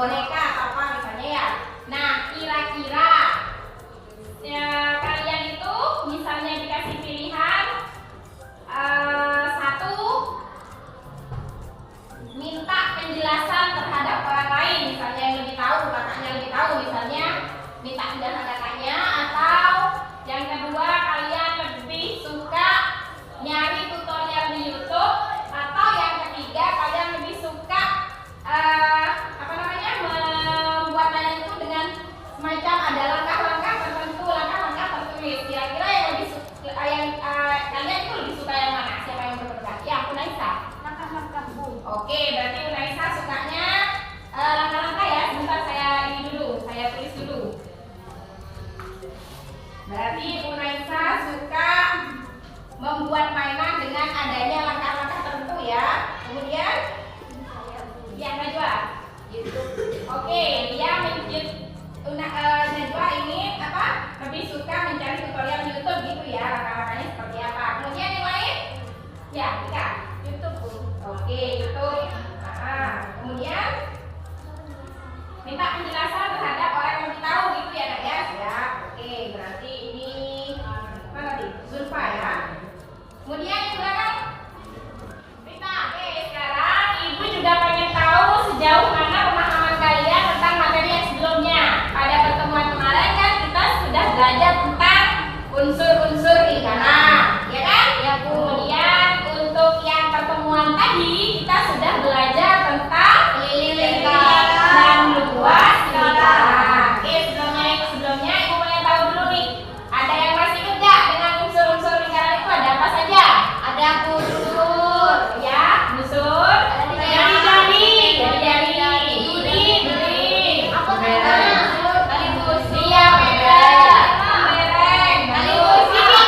boneka atau apa misalnya ya. Nah, kira-kira ya, kalian itu misalnya dikasih pilihan satu, minta penjelasan terhadap orang lain, misalnya yang lebih tahu, kakaknya lebih tahu, misalnya minta penjelasan kakaknya, atau yang kedua kalian lebih suka nyari tutorial di YouTube, atau yang ketiga kalian lebih suka membuat mainan itu dengan semacam ada langkah-langkah tertentu, langkah-langkah tertulis. Kira-kira yang lebih kalian itu lebih suka yang mana? Siapa yang berpegang? Ya, Unaisa. Langkah-langkah, Bu. Oke, berarti Unaisa sukanya langkah-langkah ya. Sebentar saya ini dulu, saya tulis dulu. Berarti Unaisa suka membuat mainan dengan adanya langkah-langkah tertentu ya. Kemudian ya Najwa YouTube. Oke, dia Najwa ini apa? Lebih suka mencari tutorial di YouTube gitu ya, langkah-langkahnya seperti apa. Kemudian yang lain? Ya, Tika. YouTube, Bu. Oke, YouTube. Kemudian minta penjelasan terhadap orang yang lebih tahu gitu ya, Nak ya. Siap. Oke, berarti ini mana nih? Zulfa ya. Kemudian yang belakang Rita. Oke, sekarang Ibu juga pengen tahu sejauh mana pemahaman kalian tentang materi yang sebelumnya. Pada pertemuan kemarin kan kita sudah belajar tentang unsur-unsur lingkaran, ya kan? Ya, Bu. Kemudian untuk yang pertemuan tadi kita sudah belajar tentang lingkaran dan luas lingkaran. Oke, sebelumnya Ibu pengen tahu dulu nih. Ada yang masih ingat nggak dengan unsur-unsur lingkaran itu ada apa saja? Ada busur, Ya, busur. Jari-jari, duri. apa Mereng. namanya? Tali busi, ya, mereng. Mereng. Tali Terus busi.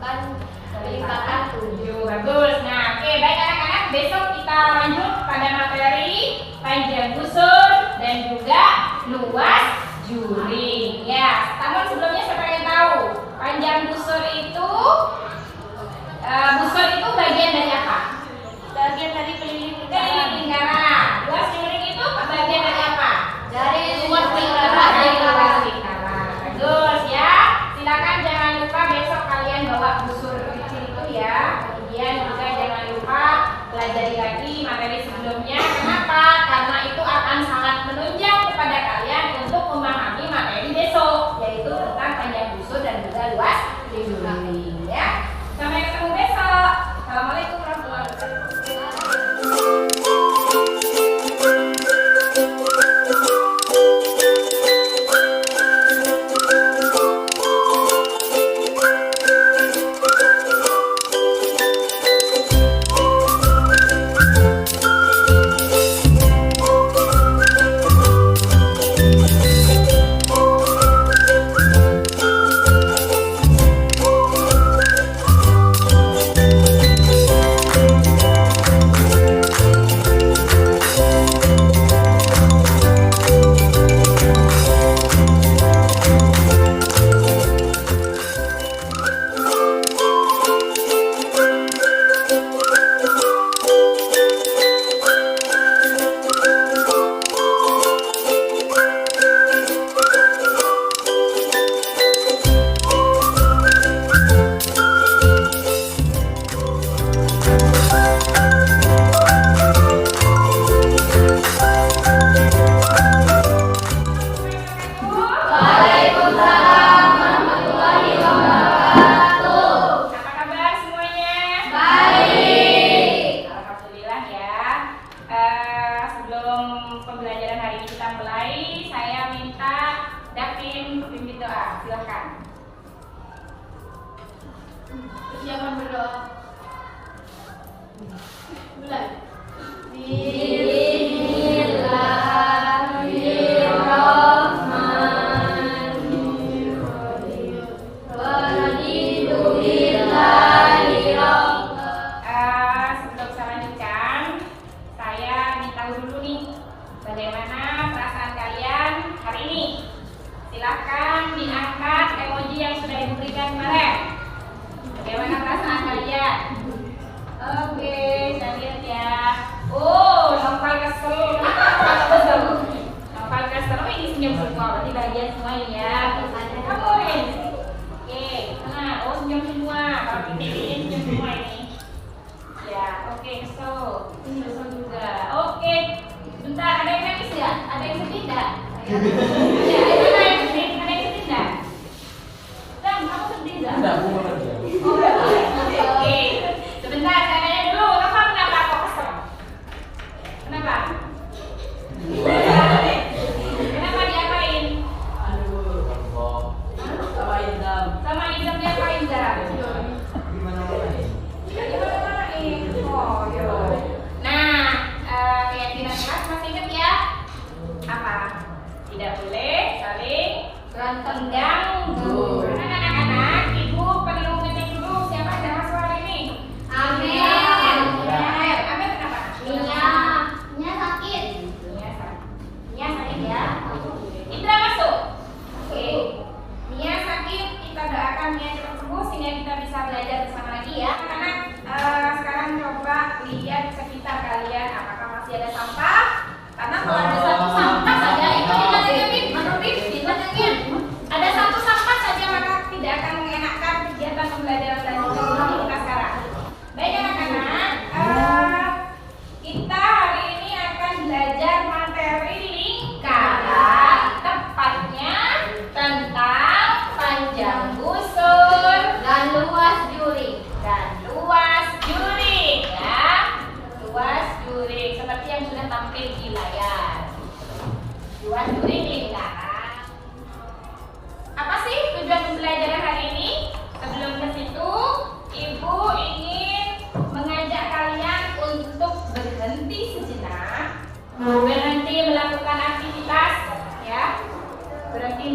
menemukan pelipatan 7. Bagus. Nah, oke, baik anak-anak, besok kita lanjut pada materi panjang busur dan juga luas juring. Ya, namun sebelumnya siapa yang tahu panjang busur itu bagian dari apa? Bagian dari keliling lingkaran. Lingkaran. Luas juring itu bagian dari apa? Dari luas lingkaran. Bagus ya. Silakan jangan lupa besok kalian bawa busur kecil itu ya. Kemudian juga jangan lupa pelajari lagi materi sebelumnya. Kenapa? Karena itu akan sangat menunjang kepada kalian untuk memahami materi besok, yaitu tentang panjang busur dan juga luas juring ya. Sampai ketemu besok. Assalamualaikum warahmatullahi wabarakatuh.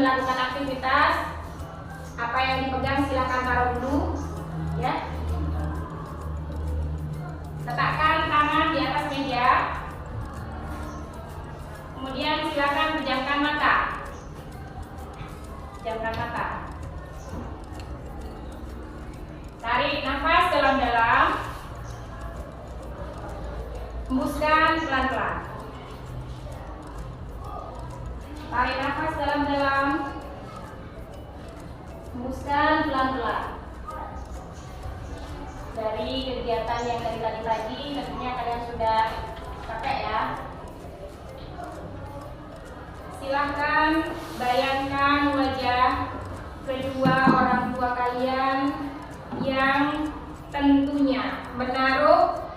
melakukan aktivitas. Apa yang dipegang silakan taruh dulu. Hembuskan pelan-pelan. Tarik nafas dalam-dalam. Hembuskan pelan-pelan. Dari kegiatan yang dari tadi pagi, tentunya kalian sudah capek ya. Silahkan bayangkan wajah kedua orang tua kalian yang tentunya menaruh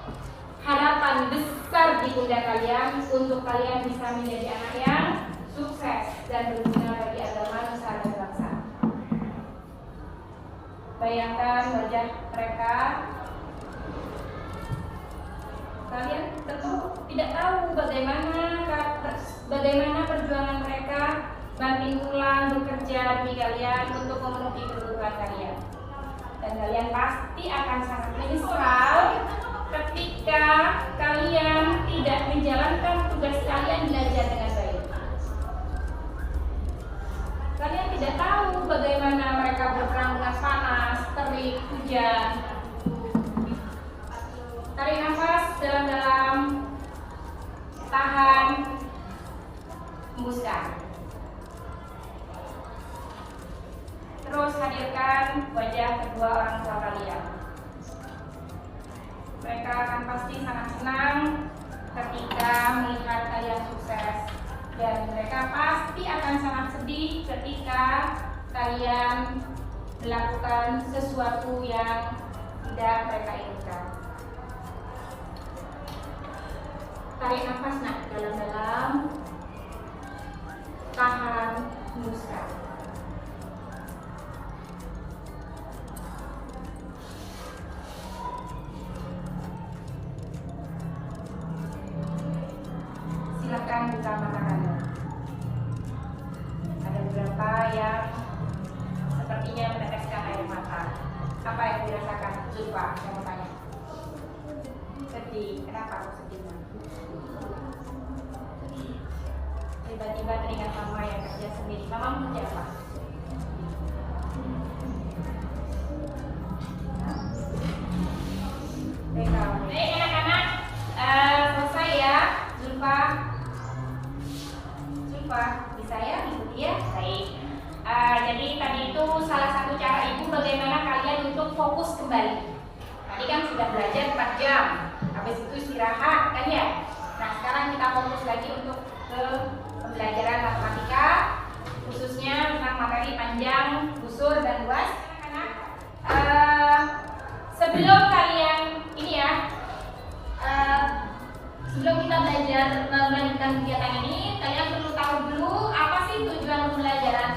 harapan besar di pundak kalian untuk kalian bisa menjadi anak yang sukses dan berguna bagi agama, nusa dan bangsa. Bayangkan wajah mereka. Kalian tentu tidak tahu bagaimana perjuangan mereka banting tulang bekerja demi kalian untuk memenuhi kebutuhan kalian. Dan kalian pasti akan sangat menyesal ketika kalian tidak menjalankan tugas kalian belajar dengan baik. Kalian tidak tahu bagaimana mereka berperang dengan panas, terik, hujan. Tarik nafas dalam-dalam, tahan, hembuskan. Terus hadirkan wajah kedua orang tua kalian. Mereka akan pasti sangat senang ketika melihat kalian sukses, dan mereka pasti akan sangat sedih ketika kalian melakukan sesuatu yang tidak mereka inginkan. Tarik nafas nak dalam-dalam, tahan, hembuskan. Silakan buka mata kalian. Ada beberapa yang sepertinya meneteskan air mata. Apa yang dirasakan? Zulfa, saya mau tanya. Sedih. Kenapa aku sedih? Tiba-tiba teringat mama yang kerja sendiri. Mama kerja apa? Baik anak-anak, selesai ya, Zulfa. Bisa ya, ikuti ya. Baik. Jadi tadi itu salah satu cara ibu bagaimana kalian untuk fokus kembali. Tadi kan sudah belajar 4 jam, habis itu istirahat kan ya. Nah sekarang kita fokus lagi untuk ke pembelajaran matematika, khususnya tentang materi panjang, busur, dan luas. Anak-anak, sebelum kalian ini ya, sebelum kita belajar melanjutkan kegiatan ini, kalian perlu tahu dulu apa sih tujuan pembelajaran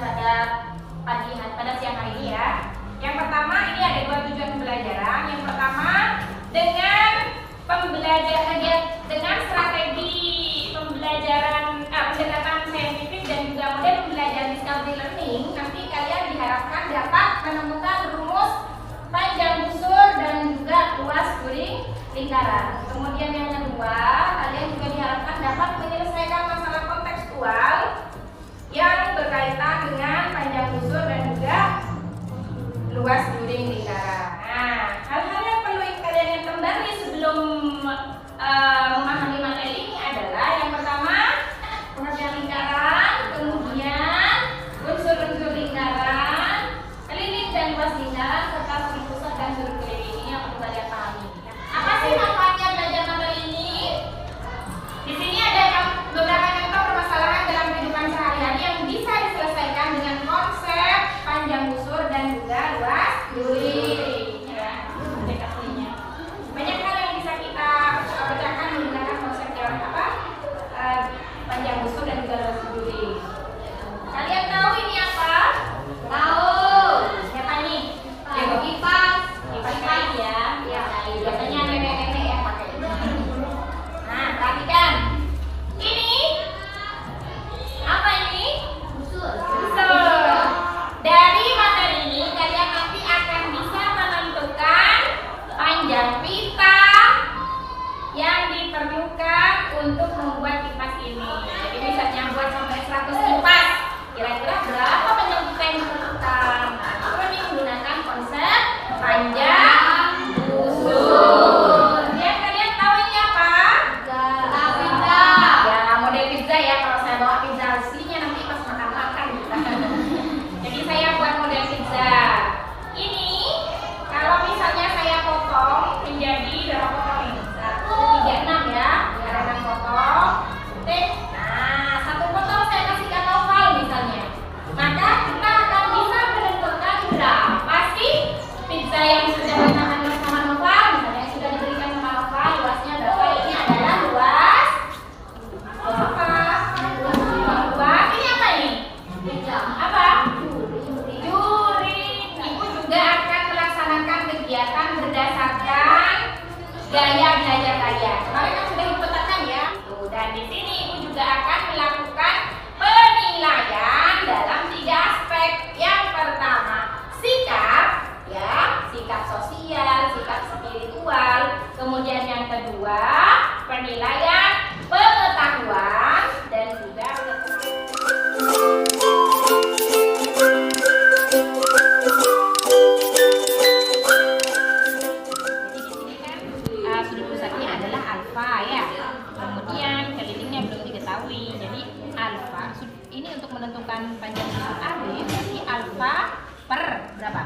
pada siang hari ini ya. Yang pertama, ini ada 2 tujuan pembelajaran. Yang pertama, dengan strategi pembelajaran pendekatan saintifik dan juga model pembelajaran discovery learning, nanti kalian diharapkan dapat menemukan rumus panjang busur dan juga luas kuring lingkaran. Kemudian yang kedua, kalian juga diharapkan dapat menyelesaikan masalah kontekstual yang berkaitan dengan panjang busur dan juga luas kuring lingkaran. Nah, hal-hal yang perlu kalian kembali sebelum memahami materi ini adalah yang pertama, pengertian lingkaran, kemudian unsur-unsur lingkaran, keliling dan luas lingkaran, serta sudut pusat dan sudut keliling. Ini yang perlu kalian pahami. Apa sih manfaatnya belajar materi ini? Di sini ada beberapa contoh permasalahan dalam kehidupan sehari-hari yang bisa diselesaikan dengan konsep panjang busur dan juga luas kuring. Ya, banyak hal yang bisa kita pecahkan menggunakan konsep yang panjang busur dan juga luas kuring. Kalian tahu ini apa? Tahu? Siapa nih? Yang kipas. Kipas ya. Ya, biasanya nenek-nenek yang pakai. Nah, perhatikan. Ini apa ini? Busur. Dari materi ini kalian nanti akan bisa menentukan panjang pita yang diperlukan untuk membuat kipas ini. Jadi misalnya buat sampai 100 kipas, kira-kira berapa panjang pita yang diperlukan? Nah, itu ini menggunakan konsep panjang busur. Ya, kalian tahu ini apa? diberikan sama Nova, misalnya yang sudah diberikan sama Nova, luasnya berapa? Ini adalah luas Apa? luas. Ini apa ini? Apa? Juring. Ibu juga akan melaksanakan kegiatan berdasarkan gaya belajar kalian. Kemarin kan sudah ibu petakan ya. Tuh, dan di sini ibu juga akan melakukan penilaian dalam 3 aspek. Yang pertama, sikap, ya, sikap sosial, sikap spiritual. Kemudian yang kedua, penilaian pengetahuan dan juga sudut pusatnya adalah alfa ya. Kemudian kelilingnya belum diketahui. Jadi alfa ini untuk menentukan panjang sudut AB berarti alfa per berapa?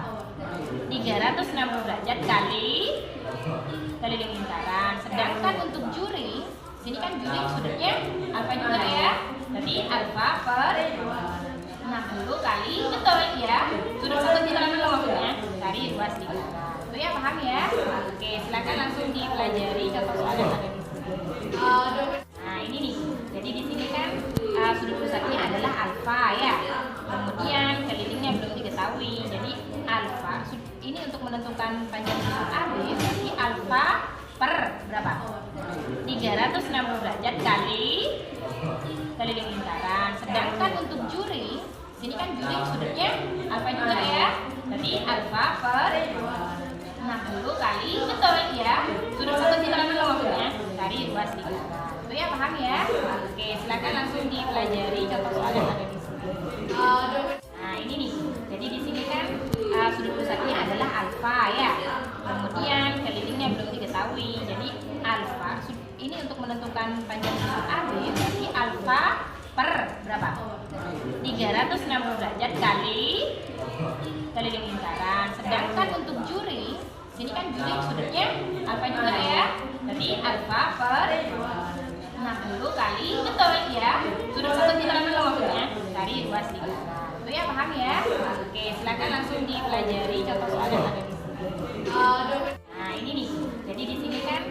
360 derajat kali keliling lingkaran. Sedangkan untuk juring, sini kan juring sudutnya alfa juga ya. Berarti alfa per 60 kali betul ya. Sudut satu kita dulu maksudnya dari luas lingkaran. Itu ya, paham ya? Oke, silakan langsung dipelajari contoh soal yang ada di sini. Nah, ini nih. Jadi di sini kan sudut pusatnya adalah alfa ya. Kemudian kelilingnya belum diketahui. Jadi alfa ini untuk menentukan panjang sudut AB berarti alfa per berapa? 360 derajat kali keliling lingkaran. Sedangkan untuk juring, sini kan juring sudutnya alfa juga ya. Berarti alfa per 60 kali betul ya. Sudut satu kita dulu maksudnya dari luas lingkaran. Itu ya, paham ya? Oke, silakan langsung dipelajari contoh soal yang ada di sini. Nah, ini nih. Jadi di sini kan sudut pusatnya adalah alfa ya. Kemudian kelilingnya belum diketahui. Jadi alfa ini untuk menentukan panjang sudut AB berarti alfa per berapa? 360 derajat kali keliling lingkaran. Sedangkan untuk juring, sini kan juring sudutnya alfa juga ya. Berarti alfa per 60 kali betul ya. Sudut satu kita dulu maksudnya dari luas lingkaran. Itu ya, paham ya? Oke, silakan langsung dipelajari contoh soal yang ada di sini. Nah, ini nih. Jadi di sini kan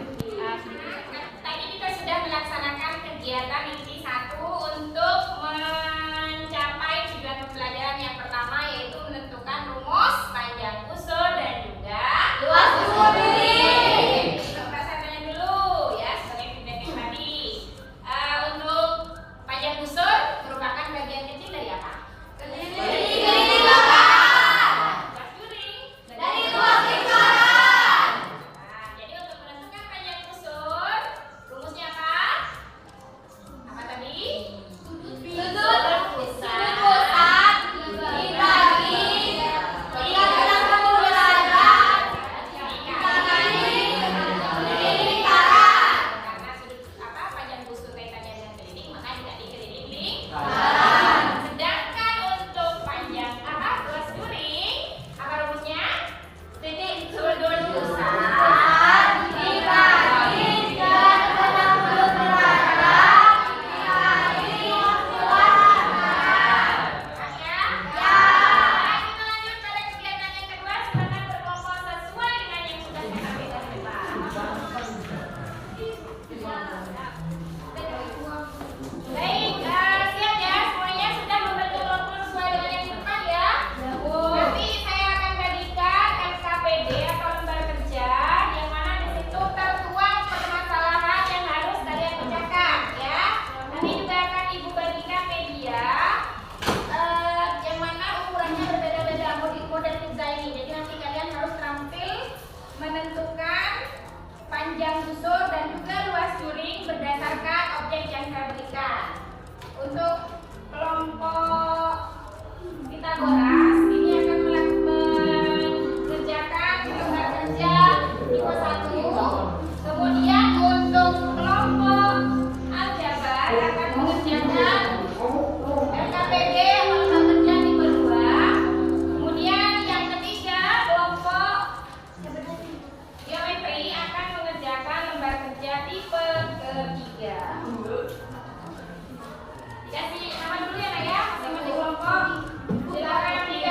tadi kita sudah melaksanakan kegiatan inti 1 untuk mencapai tujuan pembelajaran yang pertama, yaitu menentukan rumus panjang busur dan juga luas juring. Kita tanya dulu ya sebagai feedback yang tadi. Untuk panjang busur merupakan bagian kecil dari apa? Dari lingkaran. Luas juring dari luas lingkaran. Nah, jadi untuk menentukan panjang busur, rumusnya apa? Apa tadi? Sudut pusat dibagi 360 derajat dikali lingkaran. Karena sudut panjang busur kaitannya dengan keliling, maka tidak dikeliling lingkaran. Sedangkan untuk panjang luas juring, apa rumusnya? Sudut pusat dibagi 360 derajat dikali luas. Ya. Kita lanjut pada kegiatan yang kedua, silakan berkelompok sesuai dengan yang sudah saya sampaikan di depan. Baik, siap ya semuanya, sudah membentuk kelompok sesuai dengan yang di depan ya. Nanti saya akan bagikan SKPD atau lembar kerja yang mana di situ tertuang permasalahan yang harus kalian kerjakan ya. Nanti juga akan ibu bagikan media yang mana ukurannya berbeda-beda model pizza ini. Jadi nanti kalian harus terampil menentukan panjang busur dan juga luas juring berdasarkan objek yang saya berikan. Untuk kelompok Pitagoras ini akan mengerjakan lembar kerja tipe 1. Kemudian untuk kelompok Aljabar akan mengerjakan LKPD atau lembar kerja tipe 2. Kemudian yang ketiga kelompok Geometri akan mengerjakan lembar kerja tipe ketiga. Dikasih nama dulu ya Nak ya, masing-masing kelompok. Silakan yang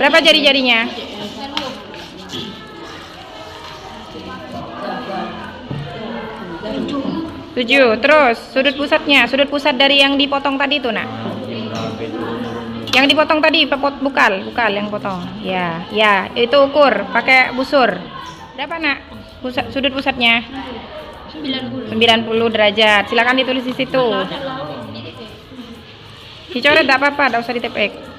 Berapa jari-jarinya? 7. Terus sudut pusatnya, sudut pusat dari yang dipotong tadi tuh, Nak. Yang dipotong tadi, bukal yang potong. Ya, ya, itu ukur pakai busur. Berapa, Nak? Sudut pusatnya? 90 derajat. Silakan ditulis di situ. Dicoret enggak apa-apa, enggak usah ditepek.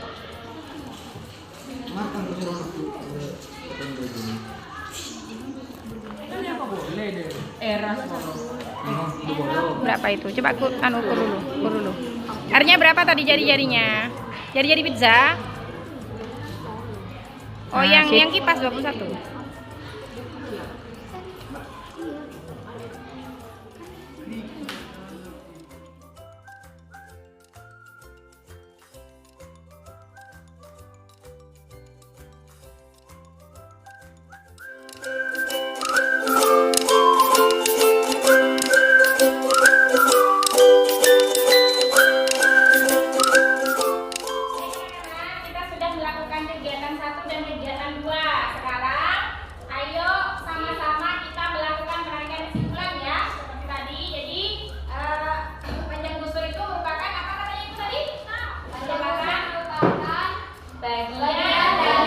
Berapa itu? Coba ukur dulu. R-nya berapa tadi jari-jarinya? Jari-jari pizza? Oh, yang kipas 21. Kegiatan 1 dan kegiatan 2. Sekarang ayo sama-sama kita melakukan penarikan kesimpulan ya, seperti tadi. Jadi panjang busur itu merupakan apa katanya itu tadi? Merupakan bagian dari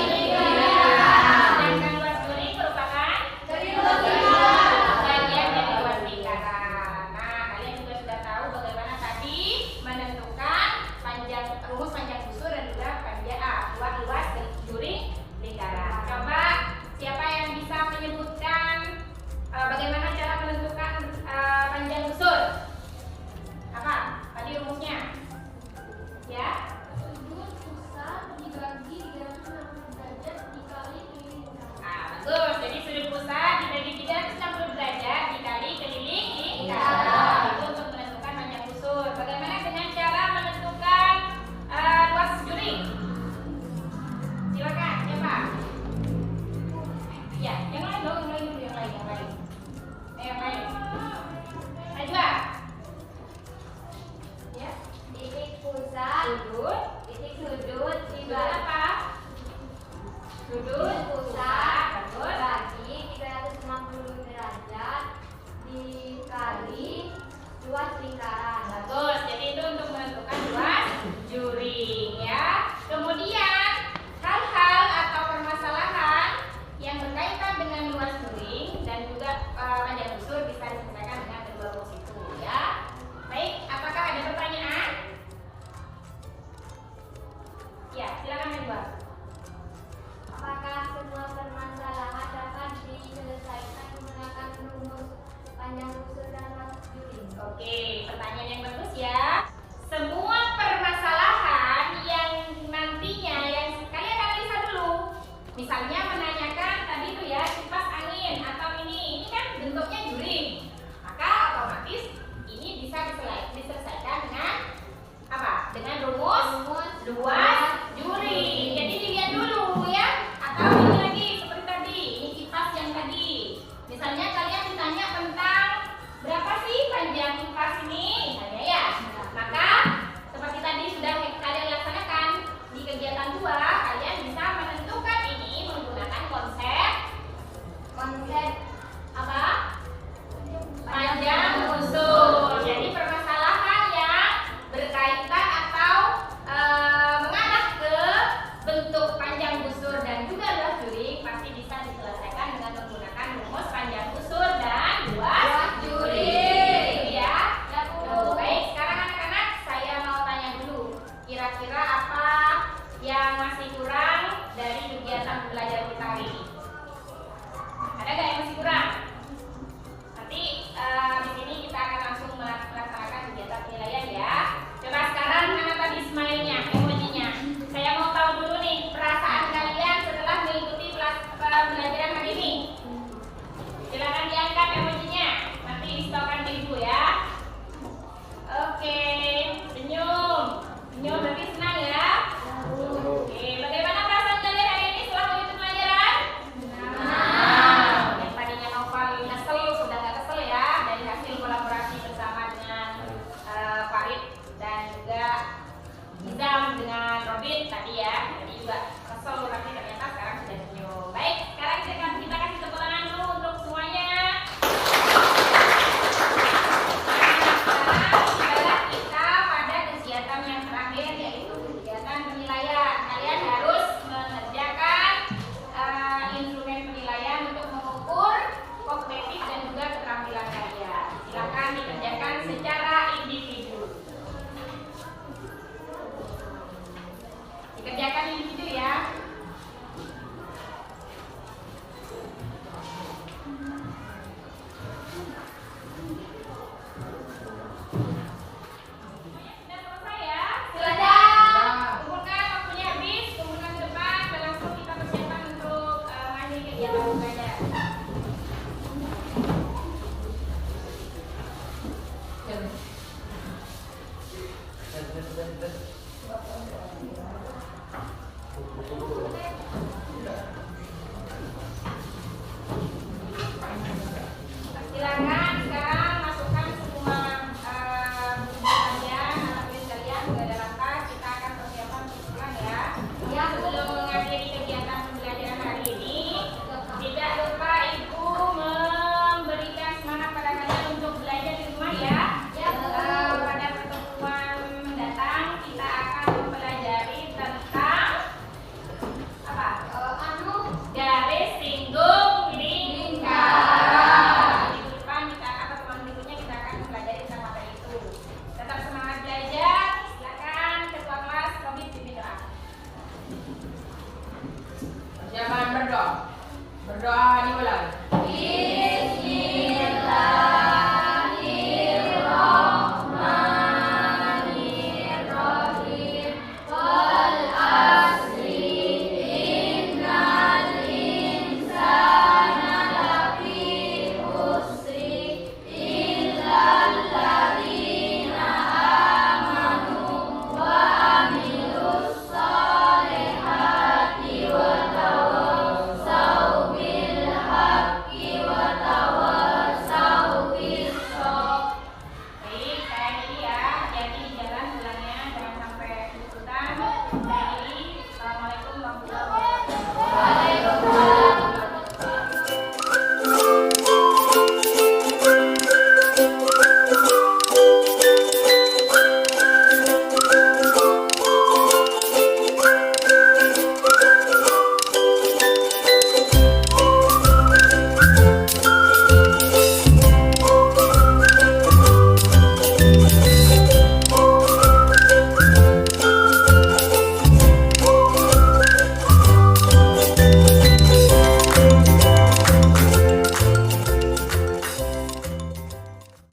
lingkaran. Sedangkan luas juring merupakan bagian dari luas lingkaran. Nah, kalian juga sudah tahu bagaimana tadi menentukan rumus panjang busur dan juga luas juring lingkaran. Coba siapa yang bisa menyebutkan bagaimana cara menentukan panjang busur? Apa tadi rumusnya? Ya. Sudut pusat dibagi 360 derajat dikali keliling lingkaran. Bagus. Jadi sudut pusat dibagi 360 derajat dikali keliling lingkaran. Itu untuk menentukan panjang busur. Bagaimana dengan cara menentukan luas juring? Silakan, siapa? Ya, yang lain dong, yang lain. Yang lain. Najwa. Ya, titik pusat. Titik sudut dibagi apa? Sudut pusat bagi 360 derajat dikali luas lingkaran. Bagus. Jadi itu untuk menentukan luas juring ya. Kemudian hal-hal atau permasalahan yang berkaitan dengan luas juring dan juga panjang busur bisa diselesaikan dengan kedua rumus itu ya. Baik, apakah ada pertanyaan? Ya, silakan Najwa. Apakah semua permasalahan dapat diselesaikan menggunakan rumus panjang busur dan luas juring? Oke, pertanyaan yang bagus ya. Semua permasalahan yang nantinya yang kalian analisa dulu, misalnya